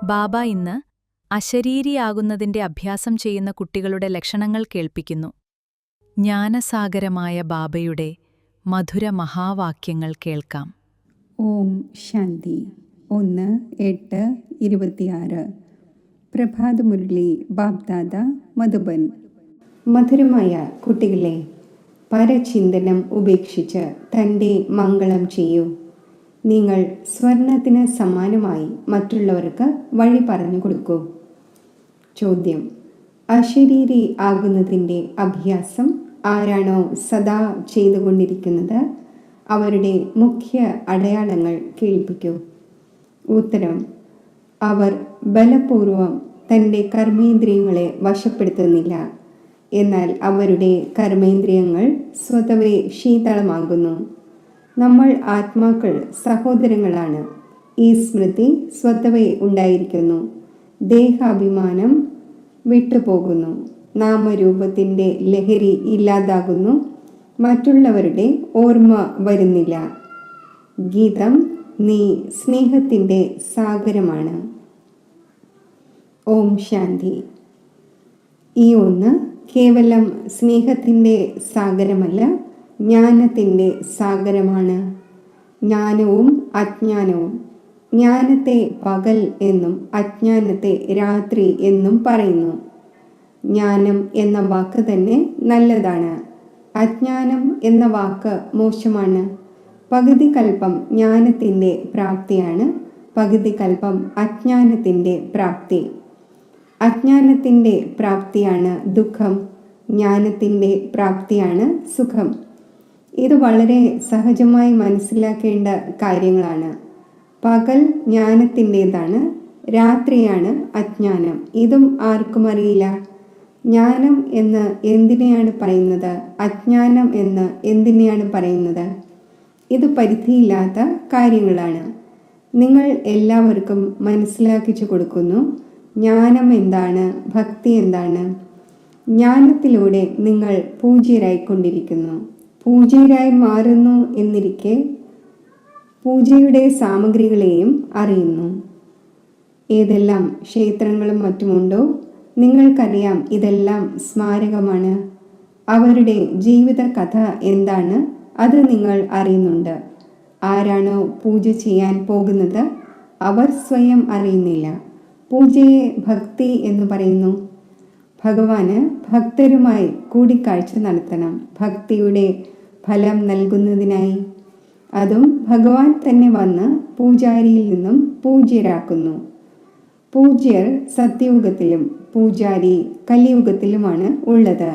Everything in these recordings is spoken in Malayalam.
ബാബ ഇന്ന് അശരീരിയാകുന്നതിന്റെ അഭ്യാസം ചെയ്യുന്ന കുട്ടികളുടെ ലക്ഷണങ്ങൾ കേൾപ്പിക്കുന്നു. ജ്ഞാനസാഗരമായ ബാബയുടെ മധുര മഹാവാക്യങ്ങൾ കേൾക്കാം. ഓം ശാന്തി. 1-8-26 പ്രഭാതമുരളി ബാബ്ദാദ മധുബൻ. മധുരമായ കുട്ടികളെ, പരചിന്തനം ഉപേക്ഷിച്ച് തൻ്റെ മംഗളം ചെയ്യൂ. നിങ്ങൾ സ്വർണത്തിന് സമാനമായി മറ്റുള്ളവർക്ക് വഴി പറഞ്ഞു കൊടുക്കൂ. ചോദ്യം: അശരീരി ആകുന്നതിൻ്റെ അഭ്യാസം ആരാണോ സദാ ചെയ്തുകൊണ്ടിരിക്കുന്നത് അവരുടെ മുഖ്യ അടയാളങ്ങൾ കേൾപ്പിക്കൂ. ഉത്തരം: അവർ ബലപൂർവം തൻ്റെ കർമ്മേന്ദ്രിയങ്ങളെ വശപ്പെടുത്തുന്നില്ല, എന്നാൽ അവരുടെ കർമ്മേന്ദ്രിയങ്ങൾ സ്വതവേ ശീതളമാകുന്നു. നമ്മൾ ആത്മാക്കൾ സഹോദരങ്ങളാണ്. ഈ സ്മൃതി സ്വതവേ ഉണ്ടായിരിക്കുന്നു. ദേഹാഭിമാനം വിട്ടുപോകുന്നു. നാമരൂപത്തിൻ്റെ ലഹരി ഇല്ലാതാകുന്നു. മറ്റുള്ളവരുടെ ഓർമ്മ വരുന്നില്ല. ഗീതം: നീ സ്നേഹത്തിൻ്റെ സാഗരമാണ്. ഓം ശാന്തി. ഈ ഒന്ന് കേവലം സ്നേഹത്തിൻ്റെ സാഗരമല്ല, ജ്ഞാനത്തിൻ്റെ സാഗരമാണ്. ജ്ഞാനവും അജ്ഞാനവും. ജ്ഞാനത്തെ പകൽ എന്നും അജ്ഞാനത്തെ രാത്രി എന്നും പറയുന്നു. ജ്ഞാനം എന്ന വാക്ക് തന്നെ നല്ലതാണ്. അജ്ഞാനം എന്ന വാക്ക് മോശമാണ്. പകുതി കൽപ്പം ജ്ഞാനത്തിൻ്റെ പ്രാപ്തിയാണ്, പകുതി കൽപ്പം അജ്ഞാനത്തിൻ്റെ പ്രാപ്തി. അജ്ഞാനത്തിൻ്റെ പ്രാപ്തിയാണ് ദുഃഖം, ജ്ഞാനത്തിൻ്റെ പ്രാപ്തിയാണ് സുഖം. ഇത് വളരെ സഹജമായി മനസ്സിലാക്കേണ്ട കാര്യങ്ങളാണ്. പകൽ ജ്ഞാനത്തിൻ്റെതാണ്, രാത്രിയാണ് അജ്ഞാനം. ഇതും ആർക്കും അറിയില്ല. ജ്ഞാനം എന്ന് എന്തിനെയാണ് പറയുന്നത്, അജ്ഞാനം എന്ന് എന്തിനെയാണ് പറയുന്നത്? ഇത് പരിധിയില്ലാത്ത കാര്യങ്ങളാണ്. നിങ്ങൾ എല്ലാവർക്കും മനസ്സിലാക്കിച്ചു കൊടുക്കുന്നു. ജ്ഞാനം എന്താണ്, ഭക്തി എന്താണ്. ജ്ഞാനത്തിലൂടെ നിങ്ങൾ പൂജ്യരായിക്കൊണ്ടിരിക്കുന്നു. പൂജ്യരായി മാറുന്നു എന്നിരിക്കെ പൂജയുടെ സാമഗ്രികളെയും അറിയുന്നു. ഏതെല്ലാം ക്ഷേത്രങ്ങളും മറ്റുമുണ്ടോ നിങ്ങൾക്കറിയാം, ഇതെല്ലാം സ്മാരകമാണ്. അവരുടെ ജീവിത കഥ എന്താണ് അത് നിങ്ങൾ അറിയുന്നുണ്ട്. ആരാണോ പൂജ ചെയ്യാൻ പോകുന്നത് അവർ സ്വയം അറിയുന്നില്ല. പൂജയെ ഭക്തി എന്ന് പറയുന്നു. ഭഗവാന് ഭക്തരുമായി കൂടിക്കാഴ്ച നടത്തണം, ഭക്തിയുടെ ഫലം നൽകുന്നതിനായി. അതും ഭഗവാൻ തന്നെ വന്ന് പൂജാരിയിൽ നിന്നും പൂജ്യരാക്കുന്നു. പൂജ്യർ സത്യയുഗത്തിലും പൂജാരി കലിയുഗത്തിലുമാണ് ഉള്ളത്.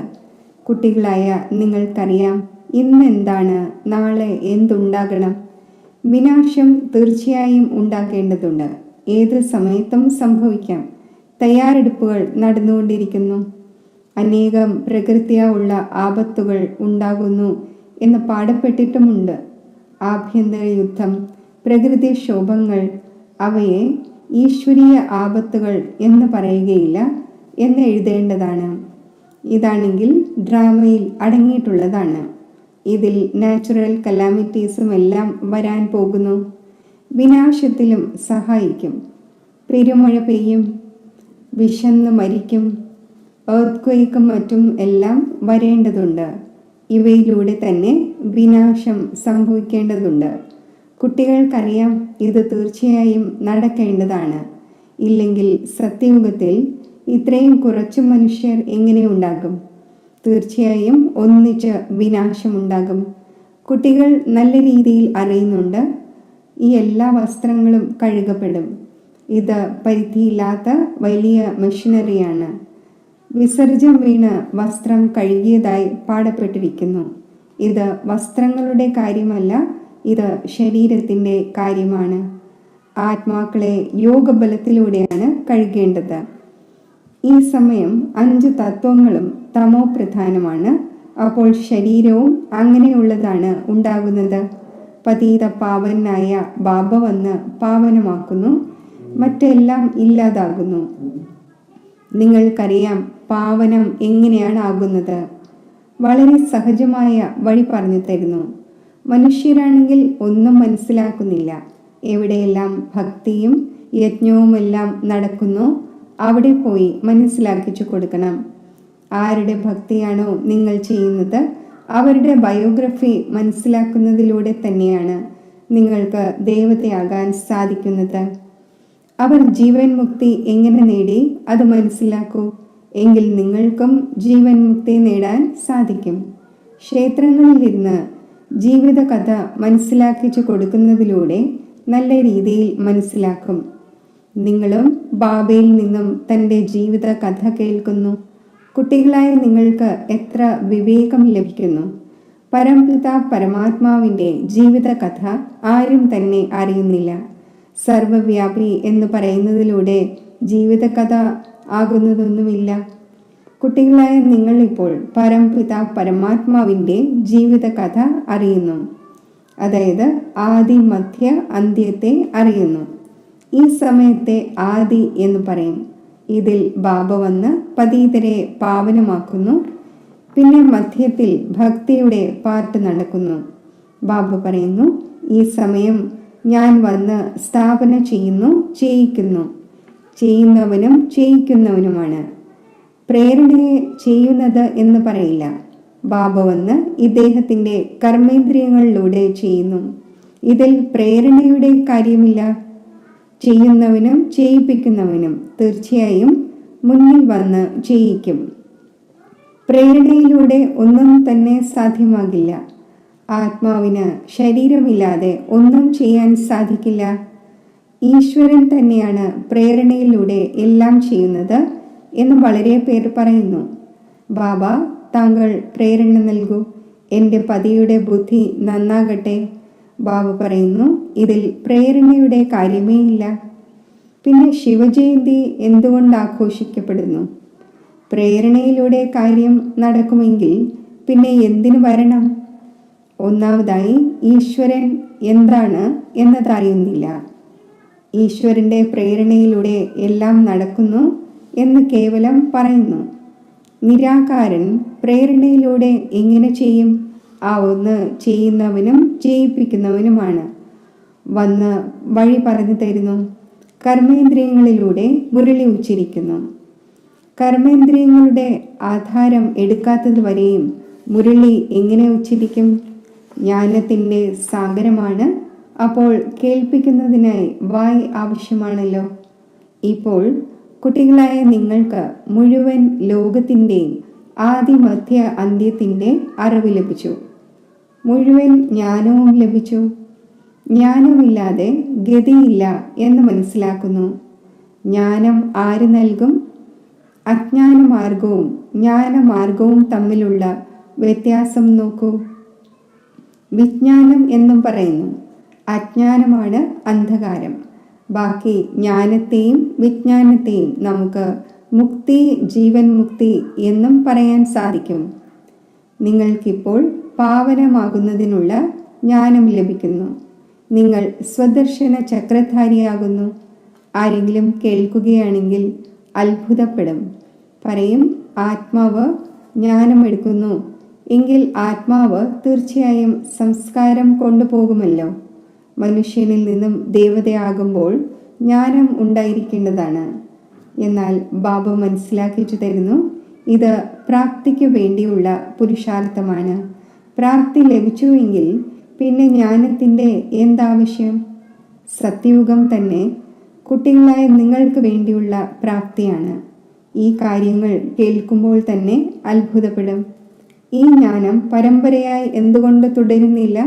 കുട്ടികളായ നിങ്ങൾക്കറിയാം ഇന്ന് എന്താണ്, നാളെ എന്തുണ്ടാകണം. വിനാശം തീർച്ചയായും ഉണ്ടാകേണ്ടതുണ്ട്. ഏത് സമയത്തും സംഭവിക്കാം. തയ്യാറെടുപ്പുകൾ നടന്നുകൊണ്ടിരിക്കുന്നു. അനേകം പ്രകൃത്യാ ഉള്ള ആപത്തുകൾ ഉണ്ടാകുന്നു എന്ന് പാടപ്പെട്ടിട്ടുമുണ്ട്. ആഭ്യന്തര യുദ്ധം, പ്രകൃതിക്ഷോഭങ്ങൾ, അവയെ ഈശ്വരീയ ആപത്തുകൾ എന്ന് പറയുകയില്ല എന്ന് എഴുതേണ്ടതാണ്. ഇതാണെങ്കിൽ ഡ്രാമയിൽ അടങ്ങിയിട്ടുള്ളതാണ്. ഇതിൽ നാച്ചുറൽ കലാമിറ്റീസും എല്ലാം വരാൻ പോകുന്നു. വിനാശത്തിലും സഹായിക്കും. പെരുമഴ പെയ്യും, വിശന്ന് മരിക്കും, എർത്ത്ക്വേക്കും മറ്റും എല്ലാം വരേണ്ടതുണ്ട്. ഇവയിലൂടെ തന്നെ വിനാശം സംഭവിക്കേണ്ടതുണ്ട്. കുട്ടികൾക്കറിയാം ഇത് തീർച്ചയായും നടക്കേണ്ടതാണ്. ഇല്ലെങ്കിൽ സത്യയുഗത്തിൽ ഇത്രയും കുറച്ചു മനുഷ്യർ എങ്ങനെ ഉണ്ടാകും? തീർച്ചയായും ഒന്നിച്ച് വിനാശമുണ്ടാകും. കുട്ടികൾ നല്ല രീതിയിൽ അറിയുന്നുണ്ട്. ഈ എല്ലാ വസ്ത്രങ്ങളും കഴുകപ്പെടും. ഇത് പരിധിയില്ലാത്ത വലിയ മെഷീനറിയാണ്. വിസർജ്യം വീണ് വസ്ത്രം കഴുകിയതായി പാടപ്പെട്ടിരിക്കുന്നു. ഇത് വസ്ത്രങ്ങളുടെ കാര്യമല്ല, ഇത് ശരീരത്തിൻ്റെ കാര്യമാണ്. ആത്മാക്കളെ യോഗബലത്തിലൂടെയാണ് കഴുകേണ്ടത്. ഈ സമയം 5 തത്വങ്ങളും തമോ പ്രധാനമാണ്. അപ്പോൾ ശരീരവും അങ്ങനെയുള്ളതാണ് ഉണ്ടാകുന്നത്. പതീത പാവനായ ബാബ വന്ന് പാവനമാക്കുന്നു, മറ്റെല്ലാം ഇല്ലാതാകുന്നു. നിങ്ങൾക്കറിയാം പാവനം എങ്ങനെയാണ് ആകുന്നത്. വളരെ സഹജമായ വഴി പറഞ്ഞു തരുന്നു. മനുഷ്യരാണെങ്കിൽ ഒന്നും മനസ്സിലാക്കുന്നില്ല. എവിടെയെല്ലാം ഭക്തിയും യജ്ഞവുമെല്ലാം നടക്കുന്നോ അവിടെ പോയി മനസ്സിലാക്കിച്ചു കൊടുക്കണം. ആരുടെ ഭക്തിയാണോ നിങ്ങൾ ചെയ്യുന്നത് അവരുടെ ബയോഗ്രഫി മനസ്സിലാക്കുന്നതിലൂടെ തന്നെയാണ് നിങ്ങൾക്ക് ദേവതയാകാൻ സാധിക്കുന്നത്. അവർ ജീവൻ മുക്തി എങ്ങനെ നേടി അത് മനസ്സിലാക്കൂ. എങ്കിൽ നിങ്ങൾക്കും ജീവൻ മുക്തി നേടാൻ സാധിക്കും. ക്ഷേത്രങ്ങളിലിരുന്ന് ജീവിത കഥ മനസ്സിലാക്കിച്ചു കൊടുക്കുന്നതിലൂടെ നല്ല രീതിയിൽ മനസ്സിലാക്കും. നിങ്ങളും ബാബയിൽ നിന്നും തൻ്റെ ജീവിത കഥ കേൾക്കുന്നു. കുട്ടികളായ നിങ്ങൾക്ക് എത്ര വിവേകം ലഭിക്കുന്നു. പരംപിത പരമാത്മാവിൻ്റെ ജീവിത കഥ ആരും തന്നെ അറിയുന്നില്ല. സർവവ്യാപി എന്ന് പറയുന്നതിലൂടെ ജീവിതകഥ ആകുന്നതൊന്നുമില്ല. കുട്ടികളായ നിങ്ങളിപ്പോൾ പരംപിത പരമാത്മാവിൻ്റെ ജീവിതകഥ അറിയുന്നു. അതായത് ആദി മധ്യ അന്ത്യത്തെ അറിയുന്നു. ഈ സമയത്തെ ആദി എന്ന് പറയും. ഇതിൽ ബാബ വന്ന് പതീതരെ പാവനമാക്കുന്നു. പിന്നെ മധ്യത്തിൽ ഭക്തിയുടെ പാർട്ട് നടക്കുന്നു. ബാബ പറയുന്നു, ഈ സമയം ഞാൻ വന്ന് സ്ഥാപന ചെയ്യുന്നു, ചെയ്യിക്കുന്നു. ചെയ്യുന്നവനും ചെയ്യിക്കുന്നവനുമാണ്. പ്രേരണയെ ചെയ്യുന്നത് എന്ന് പറയില്ല. ബാബ വന്ന് ഇദ്ദേഹത്തിൻ്റെ കർമ്മേന്ദ്രിയങ്ങളിലൂടെ ചെയ്യുന്നു. ഇതിൽ പ്രേരണയുടെ കാര്യമില്ല. ചെയ്യുന്നവനും ചെയ്യിപ്പിക്കുന്നവനും തീർച്ചയായും മുന്നിൽ വന്ന് ചെയ്യിക്കും. പ്രേരണയിലൂടെ ഒന്നും തന്നെ സാധ്യമാകില്ല. ആത്മാവിന് ശരീരമില്ലാതെ ഒന്നും ചെയ്യാൻ സാധിക്കില്ല. ഈശ്വരൻ തന്നെയാണ് പ്രേരണയിലൂടെ എല്ലാം ചെയ്യുന്നത് എന്ന് വളരെ പേർ പറയുന്നു. ബാബ, താങ്കൾ പ്രേരണ നൽകൂ, എൻ്റെ പതിയുടെ ബുദ്ധി നന്നാകട്ടെ. ബാബ പറയുന്നു, ഇതിൽ പ്രേരണയുടെ കാര്യമേ ഇല്ല. പിന്നെ ശിവജയന്തി എന്തുകൊണ്ട് ആഘോഷിക്കപ്പെടുന്നു? പ്രേരണയിലൂടെ കാര്യം നടക്കുമെങ്കിൽ പിന്നെ എന്തിനു വരണം? ഒന്നാമതായി ഈശ്വരൻ എന്താണ് എന്നതറിയുന്നില്ല. ഈശ്വരൻ്റെ പ്രേരണയിലൂടെ എല്ലാം നടക്കുന്നു എന്ന് കേവലം പറയുന്നു. നിരാകാരൻ പ്രേരണയിലൂടെ എങ്ങനെ ചെയ്യും? ആ ഒന്ന് ചെയ്യുന്നവനും ചെയ്യിപ്പിക്കുന്നവനുമാണ്. വന്ന് വഴി പറഞ്ഞു തരുന്നു. കർമ്മേന്ദ്രിയങ്ങളിലൂടെ മുരളി ഉച്ചരിക്കുന്നു. കർമ്മേന്ദ്രിയങ്ങളുടെ ആധാരം എടുക്കാത്തത് വരെയും മുരളി എങ്ങനെ ഉച്ചരിക്കും? ജ്ഞാനത്തിൻ്റെ സാഗരമാണ്. അപ്പോൾ കേൾപ്പിക്കുന്നതിനായി വായ് ആവശ്യമാണല്ലോ. ഇപ്പോൾ കുട്ടികളായ നിങ്ങൾക്ക് മുഴുവൻ ലോകത്തിൻ്റെയും ആദി മധ്യ അന്ത്യത്തിൻ്റെ അറിവ് ലഭിച്ചു. മുഴുവൻ ജ്ഞാനവും ലഭിച്ചു. ജ്ഞാനമില്ലാതെ ഗതിയില്ല എന്ന് മനസ്സിലാക്കുന്നു. ജ്ഞാനം ആര് നൽകും? അജ്ഞാനമാർഗവും ജ്ഞാനമാർഗവും തമ്മിലുള്ള വ്യത്യാസം നോക്കൂ. വിജ്ഞാനം എന്നും പറയുന്നു. അജ്ഞാനമാണ് അന്ധകാരം. ബാക്കി ജ്ഞാനത്തെയും വിജ്ഞാനത്തെയും നമുക്ക് മുക്തി, ജീവൻ മുക്തി എന്നും പറയാൻ സാധിക്കും. നിങ്ങൾക്കിപ്പോൾ പാവനമാകുന്നതിനുള്ള ജ്ഞാനം ലഭിക്കുന്നു. നിങ്ങൾ സ്വദർശന ചക്രധാരിയാകുന്നു. ആരെങ്കിലും കേൾക്കുകയാണെങ്കിൽ അത്ഭുതപ്പെടും. പറയും, ആത്മാവ് ജ്ഞാനമെടുക്കുന്നു എങ്കിൽ ആത്മാവ് തീർച്ചയായും സംസ്കാരം കൊണ്ടുപോകുമല്ലോ. മനുഷ്യനിൽ നിന്നും ദേവതയാകുമ്പോൾ ജ്ഞാനം ഉണ്ടായിരിക്കേണ്ടതാണ്. എന്നാൽ ബാബ മനസ്സിലാക്കിച്ചു തരുന്നു, ഇത് പ്രാപ്തിക്ക് വേണ്ടിയുള്ള പുരുഷാർത്ഥമാണ്. പ്രാപ്തി ലഭിച്ചുവെങ്കിൽ പിന്നെ ജ്ഞാനത്തിൻ്റെ എന്താവശ്യം? സത്യയുഗം തന്നെ കുട്ടികളായ നിങ്ങൾക്ക് വേണ്ടിയുള്ള പ്രാപ്തിയാണ്. ഈ കാര്യങ്ങൾ കേൾക്കുമ്പോൾ തന്നെ അത്ഭുതപ്പെടും. ഈ ജ്ഞാനം പരമ്പരയായി എന്തുകൊണ്ട് തുടരുന്നില്ല?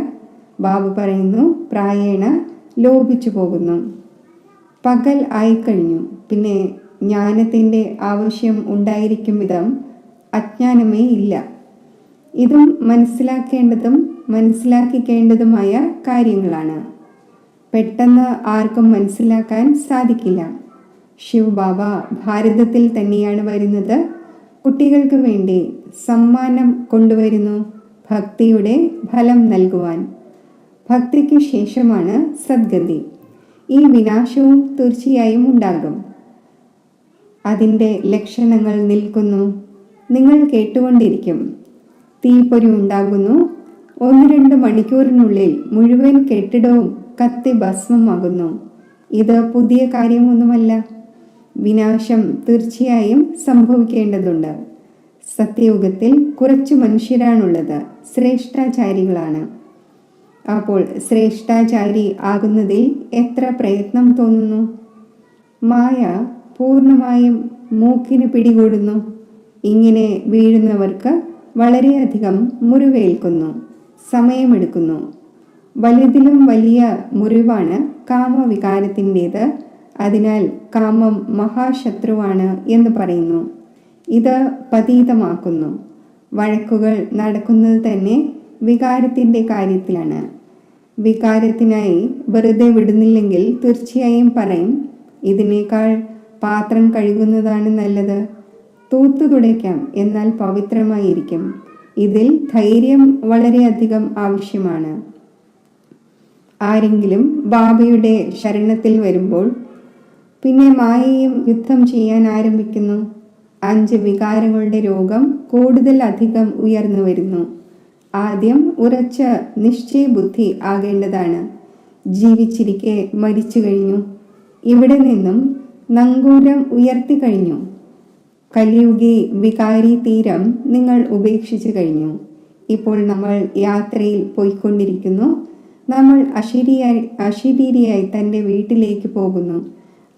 ബാബ പറയുന്നു, പ്രായേണ ലോപിച്ചു പോകുന്നു. പകൽ ആയിക്കഴിഞ്ഞു. പിന്നെ ജ്ഞാനത്തിൻ്റെ ആവശ്യം ഉണ്ടായിരിക്കും വിധം അജ്ഞാനമേ ഇല്ല. ഇതും മനസ്സിലാക്കേണ്ടതും മനസ്സിലാക്കിക്കേണ്ടതുമായ കാര്യങ്ങളാണ്. പെട്ടെന്ന് ആർക്കും മനസ്സിലാക്കാൻ സാധിക്കില്ല. ശിവ് ബാബ ഭാരതത്തിൽ തന്നെയാണ് വരുന്നത്. കുട്ടികൾക്ക് വേണ്ടി സമ്മാനം കൊണ്ടുവരുന്നു, ഭക്തിയുടെ ഫലം നൽകുവാൻ. ഭക്തിക്ക് ശേഷമാണ് സദ്ഗതി. ഈ വിനാശവും തീർച്ചയായും ഉണ്ടാകും. അതിൻ്റെ ലക്ഷണങ്ങൾ നിൽക്കുന്നു. നിങ്ങൾ കേട്ടുകൊണ്ടിരിക്കും. തീപ്പൊരി ഉണ്ടാകുന്നു. 1-2 മണിക്കൂറിനുള്ളിൽ മുഴുവൻ കെട്ടിടവും കത്തി ഭസ്മമാകുന്നു. ഇത് പുതിയ കാര്യമൊന്നുമല്ല. വിനാശം തീർച്ചയായും സംഭവിക്കേണ്ടതുണ്ട്. സത്യയുഗത്തിൽ കുറച്ചു മനുഷ്യരാണുള്ളത്, ശ്രേഷ്ഠാചാരികളാണ്. അപ്പോൾ ശ്രേഷ്ഠാചാരി ആകുന്നതിൽ എത്ര പ്രയത്നം തോന്നുന്നു. മായ പൂർണ്ണമായും മൂക്കിന് പിടികൂടുന്നു. ഇങ്ങനെ വീഴുന്നവർക്ക് വളരെയധികം മുറിവേൽക്കുന്നു, സമയമെടുക്കുന്നു. വലുതിലും വലിയ മുറിവാണ് കാമവികാരത്തിൻ്റേത്. അതിനാൽ കാമം മഹാശത്രുവാണ് എന്ന് പറയുന്നു. ഇത് പതീതമാക്കുന്നു. വഴക്കുകൾ നടക്കുന്നത് തന്നെ വികാരത്തിൻ്റെ കാര്യത്തിലാണ്. വികാരത്തിനായി വെറുതെ വിടുന്നില്ലെങ്കിൽ തീർച്ചയായും പറയും, ഇതിനേക്കാൾ പാത്രം കഴുകുന്നതാണ് നല്ലത്. തൂത്തു തുടയ്ക്കാം, എന്നാൽ പവിത്രമായിരിക്കും. ഇതിൽ ധൈര്യം വളരെയധികം ആവശ്യമാണ്. ആരെങ്കിലും ബാബയുടെ ശരണത്തിൽ വരുമ്പോൾ പിന്നെ മായയും യുദ്ധം ചെയ്യാൻ ആരംഭിക്കുന്നു. 5 വികാരങ്ങളുടെ രോഗം കൂടുതൽ അധികം ഉയർന്നു വരുന്നു. ആദ്യം ഉറച്ച നിശ്ചയബുദ്ധി ആകേണ്ടതാണ്. ജീവിച്ചിരിക്കെ മരിച്ചു കഴിഞ്ഞു. ഇവിടെ നിന്നും നങ്കൂരം ഉയർത്തി കഴിഞ്ഞു. കലിയുഗി വികാരി തീരം നിങ്ങൾ ഉപേക്ഷിച്ചു കഴിഞ്ഞു. ഇപ്പോൾ നമ്മൾ യാത്രയിൽ പോയിക്കൊണ്ടിരിക്കുന്നു. നമ്മൾ അശരീരിയായി തൻ്റെ വീട്ടിലേക്ക് പോകുന്നു.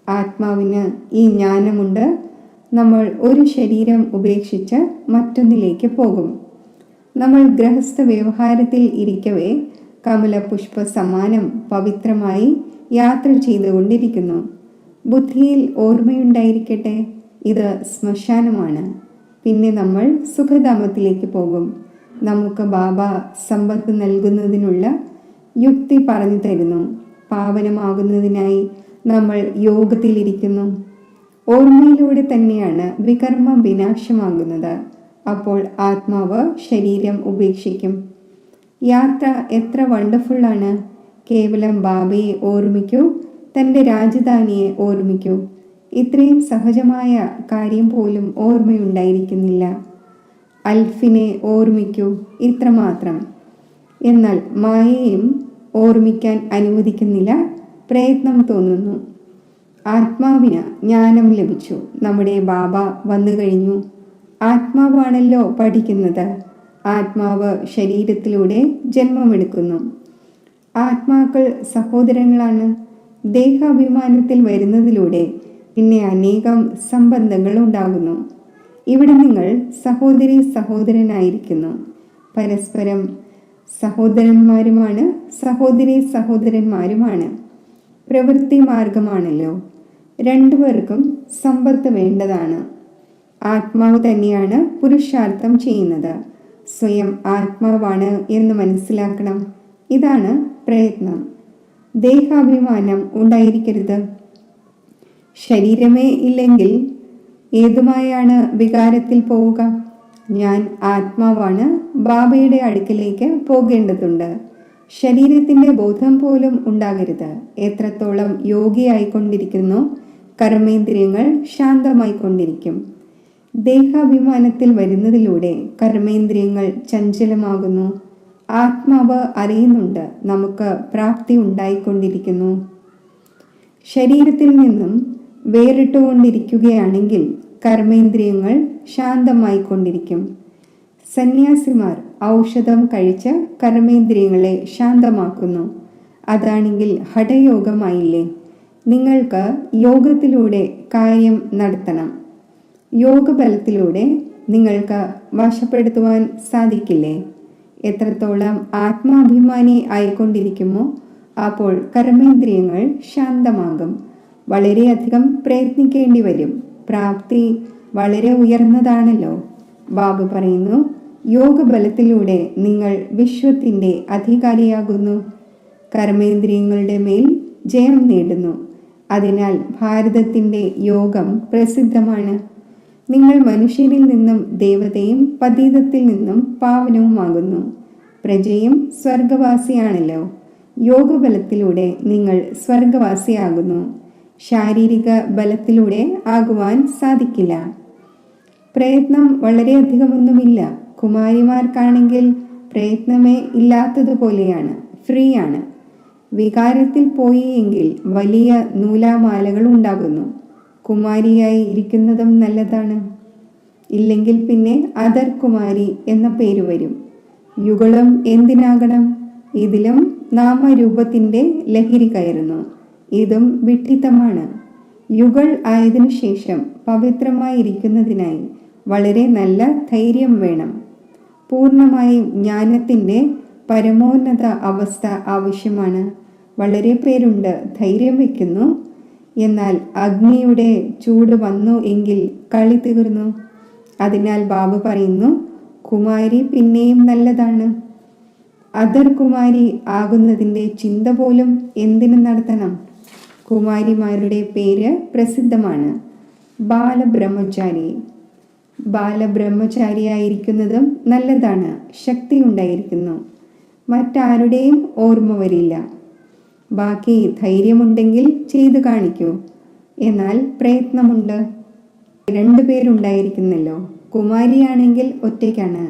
ആത്മാവിന് ഈ ജ്ഞാനമുണ്ട്. നമ്മൾ ഒരു ശരീരം ഉപേക്ഷിച്ച് മറ്റൊന്നിലേക്ക് പോകും. നമ്മൾ ഗൃഹസ്ഥ വ്യവഹാരത്തിൽ ഇരിക്കവേ കമലപുഷ്പ സമാനം പവിത്രമായി യാത്ര ചെയ്തുകൊണ്ടിരിക്കുന്നു. ബുദ്ധിയിൽ ഓർമ്മയുണ്ടായിരിക്കട്ടെ, ഇത് ശ്മശാനമാണ്. പിന്നെ നമ്മൾ സുഖധാമത്തിലേക്ക് പോകും. നമുക്ക് ബാബ സമ്പത്ത് നൽകുന്നതിനുള്ള യുക്തി പറഞ്ഞു തരുന്നു. പാവനമാകുന്നതിനായി നമ്മൾ യോഗത്തിലിരിക്കുന്നു. ഓർമ്മയിലൂടെ തന്നെയാണ് വികർമ്മ വിനാശമാകുന്നത്. അപ്പോൾ ആത്മാവ് ശരീരം ഉപേക്ഷിക്കും. യാത്ര എത്ര വണ്ടർഫുള്ളാണ്. കേവലം ബാബയെ ഓർമ്മിക്കൂ, തൻ്റെ രാജധാനിയെ ഓർമ്മിക്കൂ. ഇത്രയും സഹജമായ കാര്യം പോലും ഓർമ്മയുണ്ടായിരിക്കുന്നില്ല. അൽഫിനെ ഓർമ്മിക്കൂ, ഇത്രമാത്രം. എന്നാൽ മായയും ഓർമ്മിക്കാൻ അനുവദിക്കുന്നില്ല. പ്രയത്നം തോന്നുന്നു. ആത്മാവിന് ജ്ഞാനം ലഭിച്ചു. നമ്മുടെ ബാബ വന്നു കഴിഞ്ഞു. ആത്മാവാണല്ലോ പഠിക്കുന്നത്. ആത്മാവ് ശരീരത്തിലൂടെ ജന്മമെടുക്കുന്നു. ആത്മാക്കൾ സഹോദരങ്ങളാണ്. ദേഹാഭിമാനത്തിൽ വരുന്നതിലൂടെ പിന്നെ അനേകം സംബന്ധങ്ങൾ ഉണ്ടാകുന്നു. ഇവിടെ നിങ്ങൾ സഹോദരി സഹോദരനായിരിക്കുന്നു. പരസ്പരം സഹോദരന്മാരുമാണ്, സഹോദരി സഹോദരന്മാരുമാണ്. പ്രവൃത്തി മാർഗമാണല്ലോ. രണ്ടുപേർക്കും സമ്പത്ത് വേണ്ടതാണ്. ആത്മാവ് തന്നെയാണ് പുരുഷാർത്ഥം ചെയ്യുന്നത്. സ്വയം ആത്മാവാണ് എന്ന് മനസ്സിലാക്കണം. ഇതാണ് പ്രയത്നം. ദേഹാഭിമാനം ഉണ്ടായിരിക്കരുത്. ശരീരമേ ഇല്ലെങ്കിൽ ഏതുമായാണ് വികാരത്തിൽ പോവുക? ഞാൻ ആത്മാവാണ്, ബാബയുടെ അടുക്കിലേക്ക് പോകേണ്ടതുണ്ട്. ശരീരത്തിൻ്റെ ബോധം പോലും ഉണ്ടാകരുത്. എത്രത്തോളം യോഗിയായിക്കൊണ്ടിരിക്കുന്നു, കർമ്മേന്ദ്രിയങ്ങൾ ശാന്തമായിക്കൊണ്ടിരിക്കും. ദേഹാഭിമാനത്തിൽ വരുന്നതിലൂടെ കർമ്മേന്ദ്രിയങ്ങൾ ചഞ്ചലമാകുന്നു. ആത്മാവ് അറിയുന്നുണ്ട് നമുക്ക് പ്രാപ്തി ഉണ്ടായിക്കൊണ്ടിരിക്കുന്നു. ശരീരത്തിൽ നിന്നും വേറിട്ടുകൊണ്ടിരിക്കുകയാണെങ്കിൽ കർമ്മേന്ദ്രിയങ്ങൾ ശാന്തമായിക്കൊണ്ടിരിക്കും. സന്യാസിമാർ ഔഷധം കഴിച്ച് കർമ്മേന്ദ്രിയങ്ങളെ ശാന്തമാക്കുന്നു. അതാണെങ്കിൽ ഹഠയോഗമായില്ലേ? നിങ്ങൾക്ക് യോഗത്തിലൂടെ കാര്യം നടത്തണം. യോഗബലത്തിലൂടെ നിങ്ങൾക്ക് വശപ്പെടുത്തുവാൻ സാധിക്കില്ലേ? എത്രത്തോളം ആത്മാഭിമാനി ആയിക്കൊണ്ടിരിക്കുമോ അപ്പോൾ കർമ്മേന്ദ്രിയങ്ങൾ ശാന്തമാകും. വളരെയധികം പ്രയത്നിക്കേണ്ടി വരും. പ്രാപ്തി വളരെ ഉയർന്നതാണല്ലോ. ബാബു പറയുന്നു, യോഗബലത്തിലൂടെ നിങ്ങൾ വിശ്വത്തിൻ്റെ അധികാരിയാകുന്നു. കർമ്മേന്ദ്രിയങ്ങളുടെ മേൽ ജയം നേടുന്നു. അതിനാൽ ഭാരതത്തിൻ്റെ യോഗം പ്രസിദ്ധമാണ്. നിങ്ങൾ മനുഷ്യരിൽ നിന്നും ദേവതയും പതീതത്തിൽ നിന്നും പാവനവുമാകുന്നു. പ്രജയും സ്വർഗവാസിയാണല്ലോ. യോഗബലത്തിലൂടെ നിങ്ങൾ സ്വർഗവാസിയാകുന്നു. ശാരീരിക ബലത്തിലൂടെ ആകുവാൻ സാധിക്കില്ല. പ്രയത്നം വളരെയധികമൊന്നുമില്ല. കുമാരിമാർക്കാണെങ്കിൽ പ്രയത്നമേ ഇല്ലാത്തതുപോലെയാണ്. ഫ്രീ ആണ്. വികാരത്തിൽ പോയി എങ്കിൽ വലിയ നൂലാമാലകൾ ഉണ്ടാകുന്നു. കുമാരിയായി ഇരിക്കുന്നതും നല്ലതാണ്. ഇല്ലെങ്കിൽ പിന്നെ അധർകുമാരി എന്ന പേര് വരും. യുഗളം എന്തിനാകണം? ഇതിലും നാമരൂപത്തിൻ്റെ ലഹരി കയറുന്നു. ഇതും വിഡ്ഢിത്തമാണ്. യുഗൾ ആയതിനു ശേഷം പവിത്രമായിരിക്കുന്നതിനായി വളരെ നല്ല ധൈര്യം വേണം. പൂർണ്ണമായും ജ്ഞാനത്തിൻ്റെ പരമോന്നത അവസ്ഥ ആവശ്യമാണ്. വളരെ പേരുണ്ട് ധൈര്യം വയ്ക്കുന്നു, എന്നാൽ അഗ്നിയുടെ ചൂട് വന്നു എങ്കിൽ കളി തീർന്നു. അതിനാൽ ബാബ പറയുന്നു, കുമാരി പിന്നെയും നല്ലതാണ്. അധർകുമാരി ആകുന്നതിൻ്റെ ചിന്ത പോലും എന്തിനു നടത്തണം? കുമാരിമാരുടെ പേര് പ്രസിദ്ധമാണ്. ബാലബ്രഹ്മചാരി. ബാലബ്രഹ്മചാരിയായിരിക്കുന്നതും നല്ലതാണ്. ശക്തിയുണ്ടായിരിക്കുന്നു. മറ്റാരുടെയും ഓർമ്മ വരില്ല. ബാക്കി ധൈര്യമുണ്ടെങ്കിൽ ചെയ്തു കാണിക്കൂ. എന്നാൽ പ്രയത്നമുണ്ട്. 2 പേരുണ്ടായിരിക്കുന്നല്ലോ. കുമാരിയാണെങ്കിൽ ഒറ്റയ്ക്കാണ്.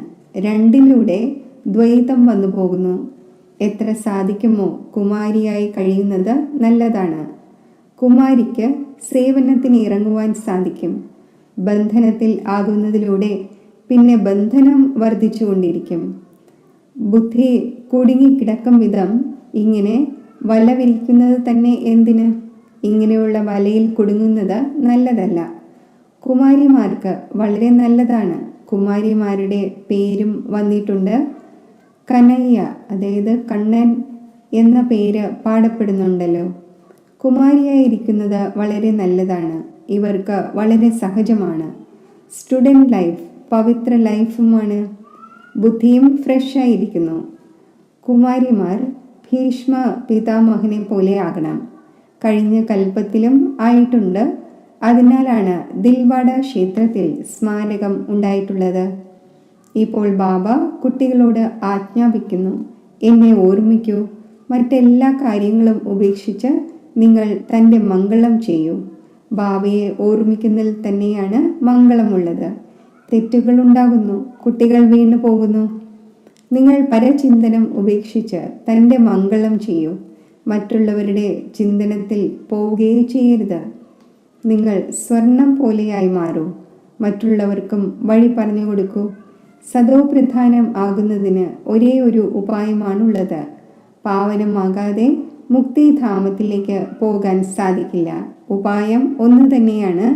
2ിലൂടെ ദ്വൈതം വന്നു പോകുന്നു. എത്ര സാധിക്കുമോ കുമാരിയായി കഴിയുന്നത് നല്ലതാണ്. കുമാരിക്ക് സേവനത്തിന് ഇറങ്ങുവാൻ സാധിക്കും. ബന്ധനത്തിൽ ആകുന്നതിലൂടെ പിന്നെ ബന്ധനം വർദ്ധിച്ചുകൊണ്ടിരിക്കും. ബുദ്ധി കുടുങ്ങിക്കിടക്കും വിധം ഇങ്ങനെ വല വിരിക്കുന്നത് തന്നെ എന്തിന്? ഇങ്ങനെയുള്ള വലയിൽ കുടുങ്ങുന്നത് നല്ലതല്ല. കുമാരിമാർക്ക് വളരെ നല്ലതാണ്. കുമാരിമാരുടെ പേരും വന്നിട്ടുണ്ട്. കനയ്യ, അതായത് കണ്ണൻ എന്ന പേര് പാടപ്പെടുന്നുണ്ടല്ലോ. കുമാരിയായിരിക്കുന്നത് വളരെ നല്ലതാണ്. ഇവർക്ക് വളരെ സഹജമാണ്. സ്റ്റുഡൻറ് ലൈഫ് പവിത്ര ലൈഫുമാണ്. ബുദ്ധിയും ഫ്രഷായിരിക്കുന്നു. കുമാരിമാർ ഭീഷ്മ പിതാമഹനെ പോലെ ആകണം. കഴിഞ്ഞ കൽപ്പത്തിലും ആയിട്ടുണ്ട്. അതിനാലാണ് ദിൽവാഡ ക്ഷേത്രത്തിൽ സ്മാരകം ഉണ്ടായിട്ടുള്ളത്. ഇപ്പോൾ ബാബ കുട്ടികളോട് ആജ്ഞാപിക്കുന്നു, എന്നെ ഓർമ്മിക്കൂ. മറ്റെല്ലാ കാര്യങ്ങളും ഉപേക്ഷിച്ച് നിങ്ങൾ തൻ്റെ മംഗളം ചെയ്യൂ. ബാബയെ ഓർമ്മിക്കുന്നതിൽ തന്നെയാണ് മംഗളമുള്ളത്. തെറ്റുകളുണ്ടാകുന്നു, കുട്ടികൾ വീണു പോകുന്നു. നിങ്ങൾ പരചിന്തനം ഉപേക്ഷിച്ച് തൻ്റെ മംഗളം ചെയ്യൂ. മറ്റുള്ളവരുടെ ചിന്തനത്തിൽ പോവുകയേ ചെയ്യരുത്. നിങ്ങൾ സ്വർണം പോലെയായി മാറൂ. മറ്റുള്ളവർക്കും വഴി പറഞ്ഞു കൊടുക്കൂ. സദോപ്രധാനം ആകുന്നതിന് ഒരേ ഒരു ഉപായമാണുള്ളത്. പാവനമാകാതെ മുക്തിധാമത്തിലേക്ക് പോകാൻ സാധിക്കില്ല. ഉപായം ഒന്ന് തന്നെയാണ്.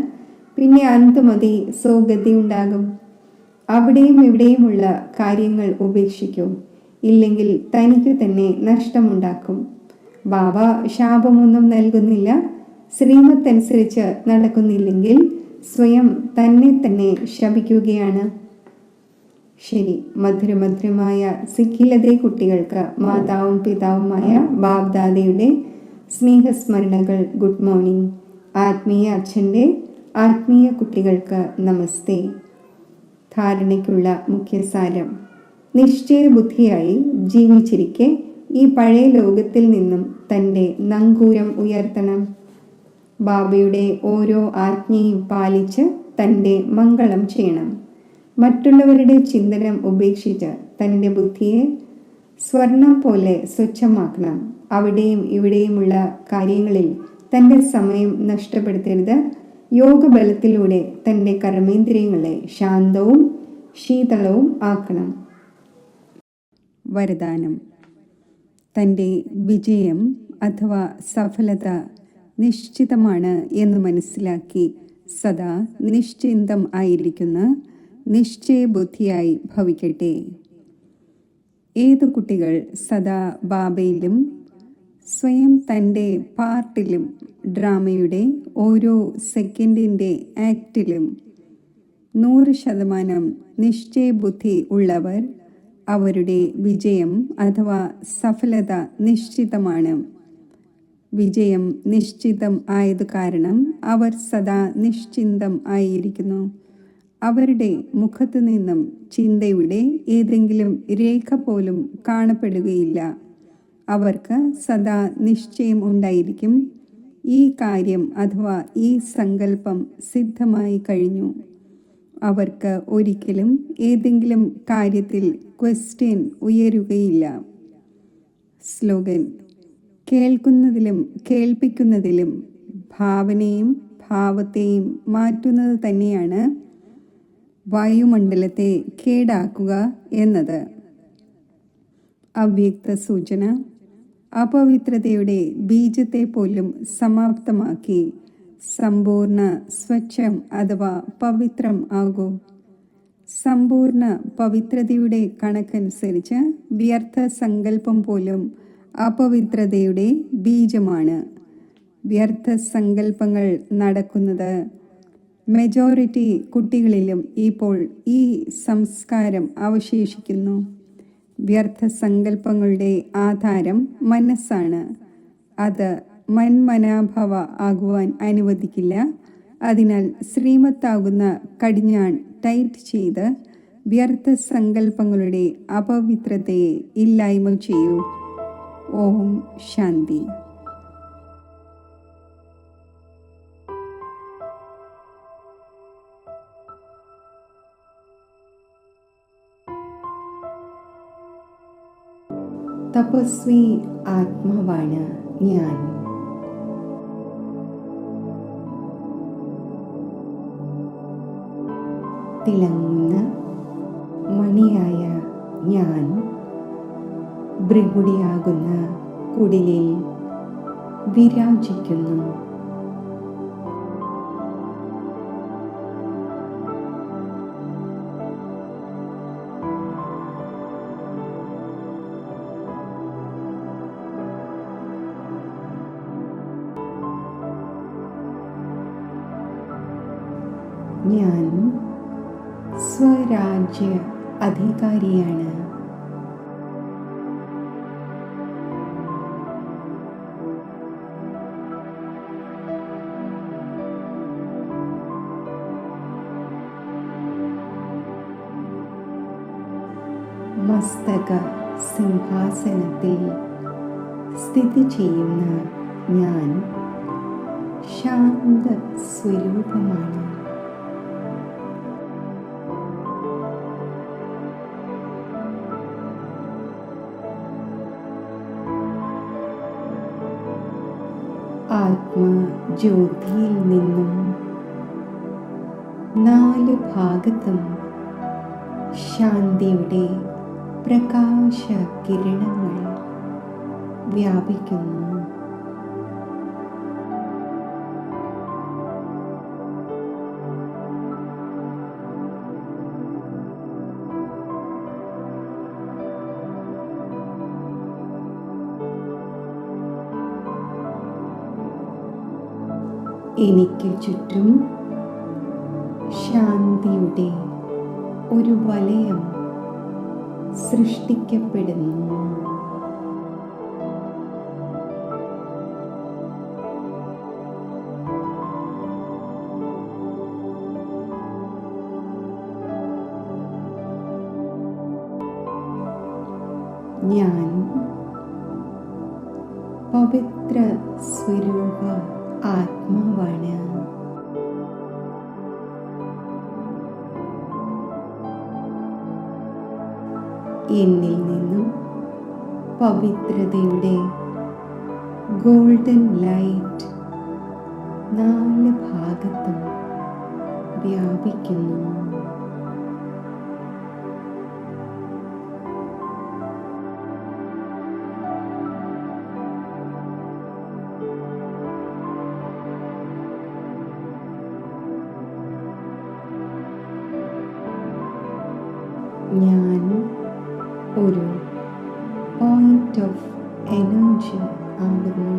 പിന്നെ അന്തുമതി സ്വഗതി ഉണ്ടാകും. അവിടെയും ഇവിടെയുമുള്ള കാര്യങ്ങൾ ഉപേക്ഷിക്കൂ. ഇല്ലെങ്കിൽ തനിക്ക് തന്നെ നഷ്ടമുണ്ടാക്കും. ബാബ ശാപമൊന്നും നൽകുന്നില്ല. ശ്രീമത്തനുസരിച്ച് നടക്കുന്നില്ലെങ്കിൽ സ്വയം തന്നെ ശപിക്കുകയാണ്. ശരി, മധുരമധുരമായ സിഖിലതേ കുട്ടികൾക്ക് മാതാവും പിതാവുമായ ബാബ്ദാദയുടെ സ്നേഹസ്മരണകൾ. Good morning. ആത്മീയ അച്ഛൻ്റെ ആത്മീയ കുട്ടികൾക്ക് നമസ്തേ. ധാരണയ്ക്കുള്ള മുഖ്യസാരം: നിശ്ചയബുദ്ധിയായി ജീവിച്ചിരിക്കെ ഈ പഴയ ലോകത്തിൽ നിന്നും തൻ്റെ നങ്കൂരം ഉയർത്തണം. ബാബയുടെ ഓരോ ആജ്ഞയും പാലിച്ച് തൻ്റെ മംഗളം ചെയ്യണം. മറ്റുള്ളവരുടെ ചിന്തനം ഉപേക്ഷിച്ച് തൻ്റെ ബുദ്ധിയെ സ്വർണം പോലെ സ്വച്ഛമാക്കണം. അവിടെയും ഇവിടെയുമുള്ള കാര്യങ്ങളിൽ തൻ്റെ സമയം നഷ്ടപ്പെടുത്തരുത്. യോഗബലത്തിലൂടെ തൻ്റെ കർമ്മേന്ദ്രിയങ്ങളെ ശാന്തവും ശീതളവും ആക്കണം. വരദാനം: തൻ്റെ വിജയം അഥവാ സഫലത നിശ്ചിതമാണ് എന്ന് മനസ്സിലാക്കി സദാ നിശ്ചിന്തം ആയിരിക്കുന്ന നിശ്ചയബുദ്ധിയായി ഭവിക്കട്ടെ. ഏതു കുട്ടികൾ സദാ ബാബയിലും സ്വയം തൻ്റെ പാർട്ടിലും ഡ്രാമയുടെ ഓരോ സെക്കൻഡിൻ്റെ ആക്റ്റിലും 100% നിശ്ചയബുദ്ധി ഉള്ളവർ, അവരുടെ വിജയം അഥവാ സഫലത നിശ്ചിതമാണ്. വിജയം നിശ്ചിതം ആയത് കാരണം അവർ സദാ നിശ്ചിന്തം ആയിരിക്കുന്നു. അവരുടെ മുഖത്തു നിന്നും ചിന്തയുടെ ഏതെങ്കിലും രേഖ പോലും കാണപ്പെടുകയില്ല. അവർക്ക് സദാ നിശ്ചയം ഉണ്ടായിരിക്കും. ഈ കാര്യം അഥവാ ഈ സങ്കല്പം സിദ്ധമായി കഴിഞ്ഞു. അവർക്ക് ഒരിക്കലും ഏതെങ്കിലും കാര്യത്തിൽ ക്വസ്റ്റ്യൻ ഉയരുകയില്ല. സ്ലോഗൻ: കേൾക്കുന്നതിലും കേൾപ്പിക്കുന്നതിലും ഭാവനയും ഭാവത്തെയും മാറ്റുന്നത് തന്നെയാണ് വായുമണ്ഡലത്തെ കേടാക്കുക എന്നത്. അവ്യക്ത സൂചന അപവിത്രതയുടെ ബീജത്തെ പോലും സമാപ്തമാക്കി സമ്പൂർണ്ണ സ്വച്ഛം അഥവാ പവിത്രം ആകൂ. സമ്പൂർണ്ണ പവിത്രതയുടെ കണക്കനുസരിച്ച് വ്യർത്ഥ സങ്കല്പം പോലും അപവിത്രതയുടെ ബീജമാണ്. വ്യർത്ഥ സങ്കല്പങ്ങൾ നടക്കുന്നത് മെജോറിറ്റി കുട്ടികളിലും ഇപ്പോൾ ഈ സംസ്കാരം അവശേഷിക്കുന്നു. വ്യർത്ഥ സങ്കല്പങ്ങളുടെ ആധാരം മനസ്സാണ്. അത് മന്മനാഭവ ആകുവാൻ അനുവദിക്കില്ല. അതിനാൽ ശ്രീമത്താകുന്ന കടിഞ്ഞാൺ ടൈറ്റ് ചെയ്ത് വ്യർത്ഥ സങ്കല്പങ്ങളുടെ അപവിത്രതയെ ഇല്ലായ്മ ചെയ്യൂ. ഓം ശാന്തി. തപസ്വി ആത്മാവാണ് ഞാൻ. തിളങ്ങുന്ന മണിയായ ഞാൻ ഭൃഗുടിയാകുന്ന കുടിലിൽ വിരാജിക്കുന്നു. ഞാൻ സ്വരാജ്യ അധികാരിയാണ്. മസ്തക സിംഹാസനത്തിൽ സ്ഥിതി ചെയ്യുന്ന ഞാൻ ശാന്ത സ്വരൂപമാണ്. ആത്മജ്യോതിയിൽ നിന്നും 4 ഭാഗത്തും ശാന്തിയുടെ പ്രകാശ കിരണങ്ങൾ വ്യാപിക്കുന്നു. എനിക്ക് ചുറ്റും ശാന്തിയുടെ ഒരു വലയം സൃഷ്ടിക്കപ്പെടുന്നു. ഞാൻ പവിത്ര സ്വരൂപ ആത്മാവാണ്. എന്നിൽ നിന്നും പവിത്രതയുടെ ഗോൾഡൻ ലൈറ്റ് 4 ഭാഗത്തും വ്യാപിക്കുന്നു. ഞാൻ ഒരു പോയിന്റ് ഓഫ് എനർജി ആകുന്നു.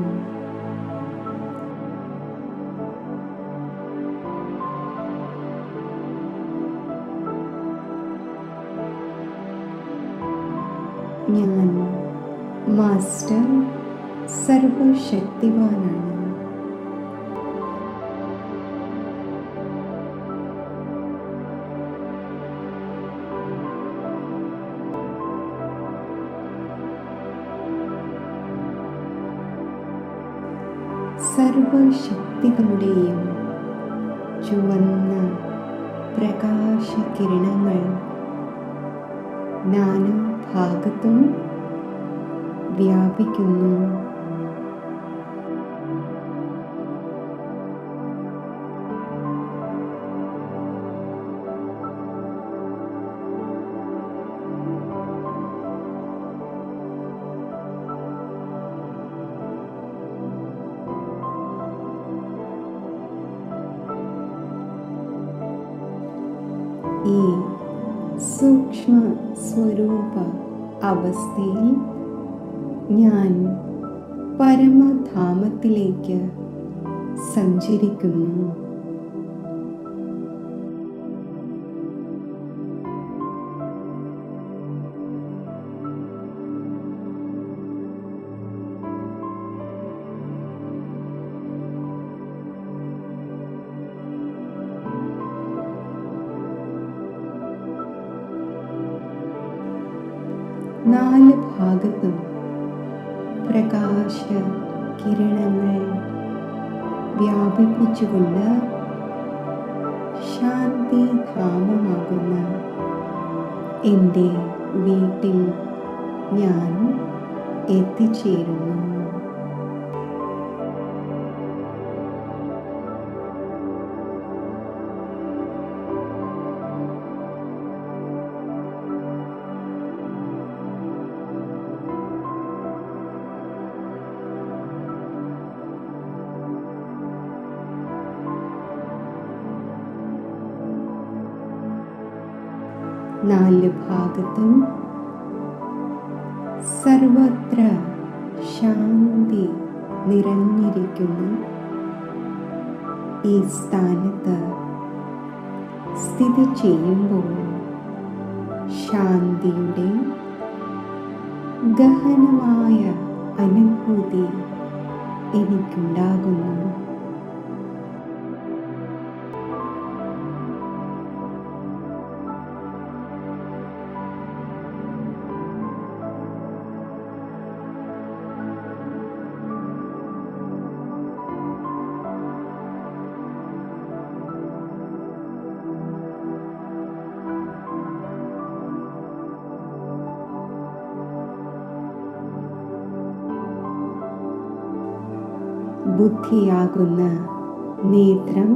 ഞാൻ മാസ്റ്റർ സർവശക്തിവാനാണ്. സർവശക്തികളുടെയും ചുവന്ന പ്രകാശകിരണങ്ങൾ നാനാഭാഗത്തും വ്യാപിക്കുന്നു. സൂക്ഷ്മ സ്വരൂപ അവസ്ഥയിൽ ഞാൻ പരമധാമത്തിലേക്ക് സഞ്ചരിക്കുന്നു. നാല് ഭാഗത്തും പ്രകാശ കിരണങ്ങൾ വ്യാപിപ്പിച്ചുകൊണ്ട് ശാന്തിധാമമാകുന്ന എൻ്റെ വീട്ടിൽ ഞാൻ എത്തിച്ചേരുന്നു. നാല് ഭാഗത്തും സർവത്ര ശാന്തി നിറഞ്ഞിരിക്കുന്ന ഈ സ്ഥാനത്ത് സ്ഥിതി ചെയ്യുമ്പോൾ ശാന്തിയുടെ ഗഹനമായ അനുഭൂതി എനിക്കുണ്ടാകുന്നു. ബുദ്ധിയാകുന്ന നേത്രം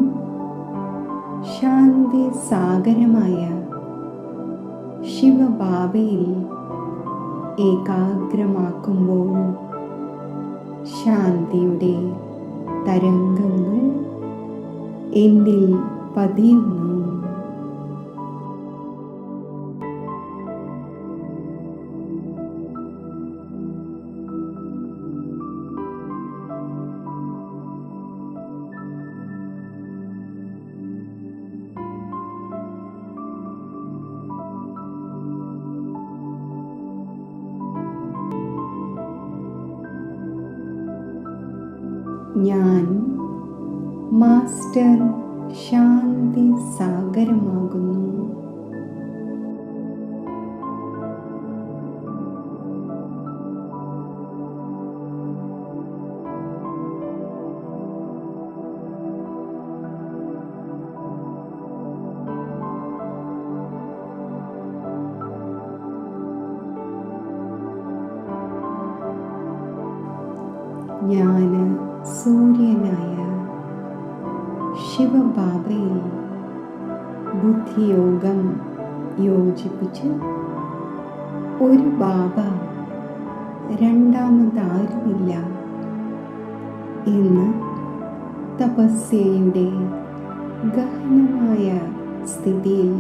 ശാന്തി സാഗരമായ ശിവബാബയിൽ ഏകാഗ്രമാക്കുമ്പോൾ ശാന്തിയുടെ തരംഗങ്ങൾ എന്നിൽ പതിയുന്നു. ഞാൻ മാസ്റ്റർ ശാന്തി സാഗരമാകുന്നു. ഞാൻ സൂര്യനായ ശിവബാബയിൽ ബുദ്ധിയോഗം യോജിപ്പിച്ച് ഒരു ബാബ രണ്ടാമതാരുമില്ല എന്ന് തപസ്യയുടെ ഗഹനമായ സ്ഥിതിയിൽ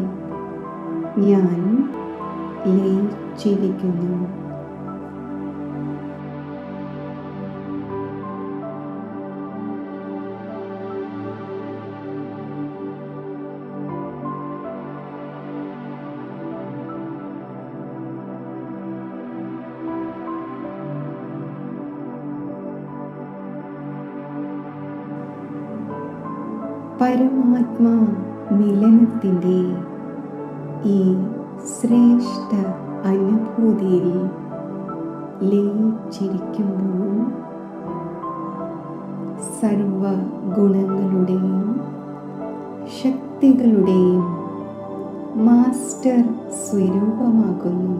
ഞാൻ ലയിച്ചിരിക്കുന്നു. പരമാത്മാ മിലനത്തിൻ്റെ ഈ ശ്രേഷ്ഠ അനുഭൂതിയിൽ ലയിച്ചിരിക്കുമ്പോൾ സർവ ഗുണങ്ങളുടെയും ശക്തികളുടെയും മാസ്റ്റർ സ്വരൂപമാകുന്നു.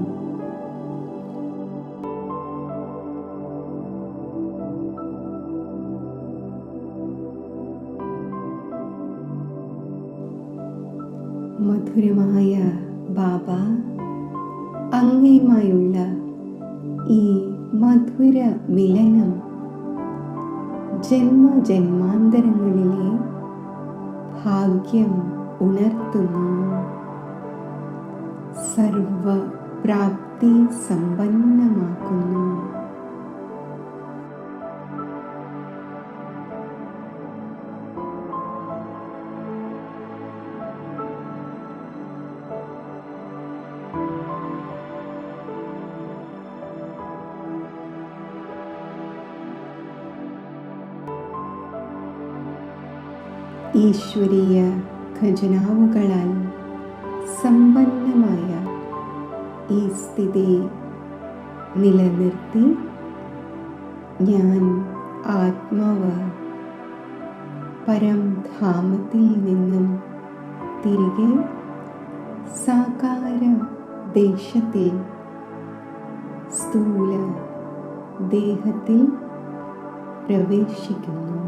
മധുരമായ ബാബ, അങ്ങയുമായുള്ള ഈ മധുര മിലനം ജന്മജന്മാന്തരങ്ങളിലെ ഭാഗ്യം ഉണർത്തുന്നു. സർവപ്രാപ്തി സമ്പന്നമാക്കുന്നു. ഈശ്വരീയ ഖജനാവുകളാൽ സമ്പന്നമായ ഈ സ്ഥിതി നിലനിർത്തി ഞാൻ ആത്മാവ് പരംധാമത്തിൽ നിന്നും തിരികെ സാകാര ദേശത്തിൽ സ്ഥൂല ദേഹത്തിൽ പ്രവേശിക്കുന്നു.